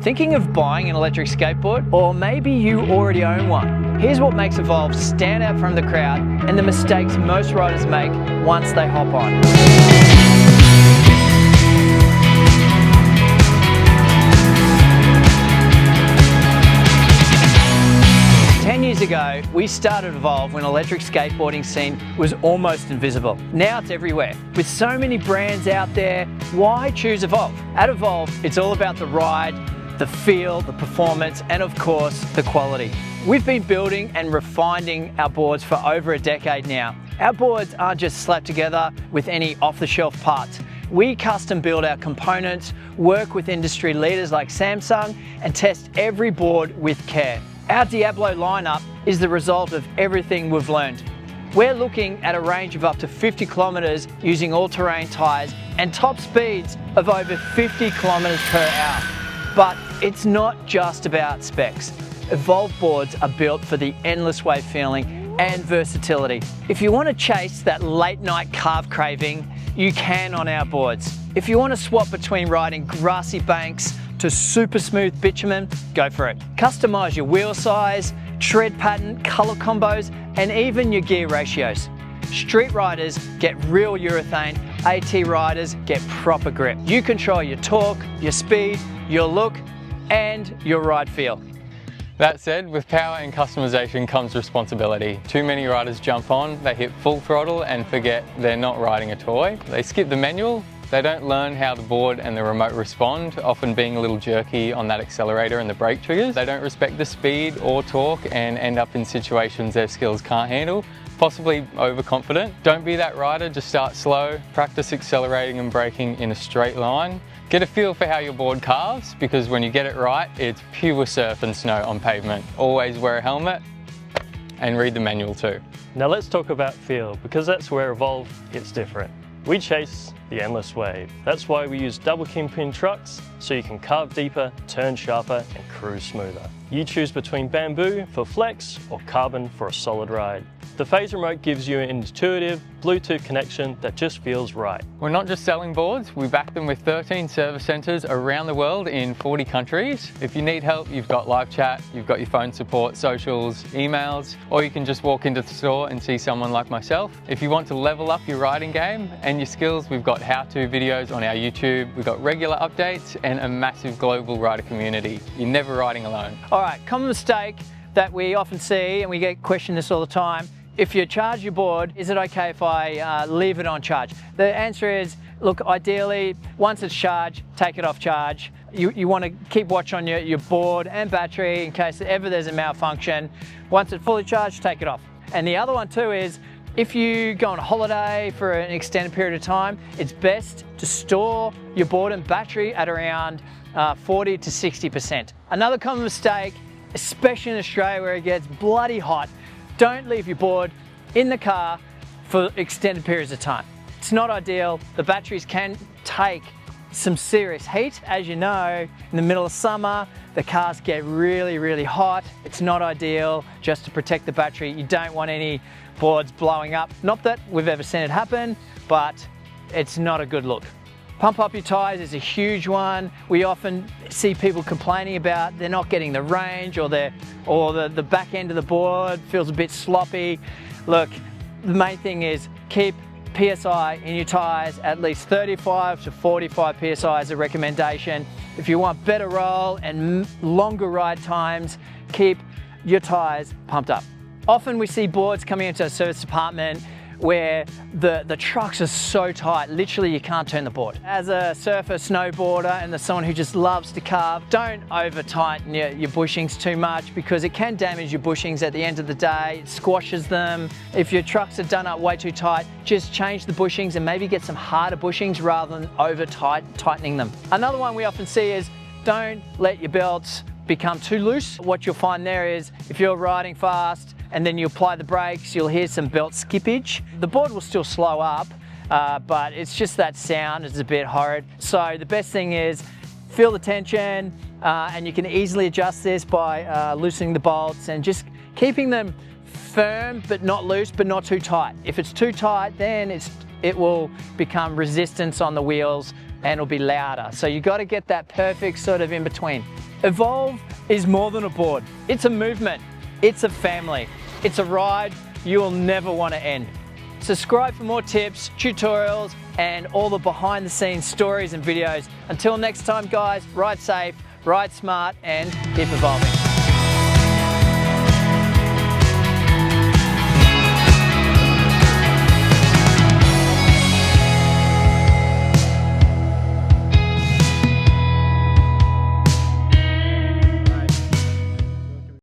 Thinking of buying an electric skateboard? Or maybe you already own one. Here's what makes Evolve stand out from the crowd and the mistakes most riders make once they hop on. 10 years ago, we started Evolve when electric skateboarding scene was almost invisible. Now it's everywhere. With so many brands out there, why choose Evolve? At Evolve, it's all about the ride, the feel, the performance, and of course, the quality. We've been building and refining our boards for over a decade now. Our boards aren't just slapped together with any off-the-shelf parts. We custom build our components, work with industry leaders like Samsung, and test every board with care. Our Diablo lineup is the result of everything we've learned. We're looking at a range of up to 50 kilometers using all-terrain tires and top speeds of over 50 kilometers per hour. But it's not just about specs. Evolve boards are built for the endless wave feeling and versatility. If you want to chase that late night carve craving, you can on our boards. If you want to swap between riding grassy banks to super smooth bitumen, go for it. Customize your wheel size, tread pattern, color combos, and even your gear ratios. Street riders get real urethane, AT riders get proper grip. You control your torque, your speed, your look, and your ride feel. That said, with power and customization comes responsibility. Too many riders jump on, they hit full throttle and forget they're not riding a toy. They skip the manual, they don't learn how the board and the remote respond, often being a little jerky on that accelerator and the brake triggers. They don't respect the speed or torque and end up in situations their skills can't handle, possibly overconfident. Don't be that rider, just start slow, practice accelerating and braking in a straight line. Get a feel for how your board carves, because when you get it right, it's pure surf and snow on pavement. Always wear a helmet and read the manual too. Now let's talk about feel, because that's where Evolve gets different. We chase the endless wave. That's why we use double kingpin trucks, so you can carve deeper, turn sharper, and cruise smoother. You choose between bamboo for flex or carbon for a solid ride. The phase remote gives you an intuitive Bluetooth connection that just feels right. We're not just selling boards, we back them with 13 service centres around the world in 40 countries. If you need help, you've got live chat, you've got your phone support, socials, emails, or you can just walk into the store and see someone like myself. If you want to level up your riding game and your skills, we've got how-to videos on our YouTube, we've got regular updates and a massive global rider community. You're never riding alone. All right, common mistake that we often see, and we get questioned this all the time. If you charge your board, is it okay if I leave it on charge? The answer is, look, ideally, once it's charged, take it off charge. You want to keep watch on your board and battery in case ever there's a malfunction. Once it's fully charged, take it off. And the other one too is, if you go on a holiday for an extended period of time, it's best to store your board and battery at around 40 to 60%. Another common mistake, especially in Australia where it gets bloody hot, don't leave your board in the car for extended periods of time. It's not ideal. The batteries can take some serious heat. As you know, in the middle of summer, the cars get really, really hot. It's not ideal just to protect the battery. You don't want any boards blowing up. Not that we've ever seen it happen, but it's not a good look. Pump up your tyres is a huge one. We often see people complaining about they're not getting the range, or the back end of the board feels a bit sloppy. Look, the main thing is keep PSI in your tyres at least 35 to 45 PSI is a recommendation. If you want better roll and longer ride times, keep your tyres pumped up. Often we see boards coming into a service department where the trucks are so tight, literally you can't turn the board. As a surfer, snowboarder, and someone who just loves to carve, don't over tighten your bushings too much, because it can damage your bushings at the end of the day. It squashes them. If your trucks are done up way too tight, just change the bushings and maybe get some harder bushings rather than over tightening them. Another one we often see is, don't let your belts become too loose. What you'll find there is, if you're riding fast and then you apply the brakes, you'll hear some belt skippage. The board will still slow up, but it's just that sound is a bit horrid. So the best thing is feel the tension, and you can easily adjust this by loosening the bolts and just keeping them firm but not loose, but not too tight. If it's too tight, then it will become resistance on the wheels and it'll be louder. So you got to get that perfect sort of in between. Evolve is more than a board. It's a movement, it's a family, it's a ride you will never want to end. Subscribe for more tips, tutorials, and all the behind the scenes stories and videos. Until next time guys, ride safe, ride smart, and keep evolving.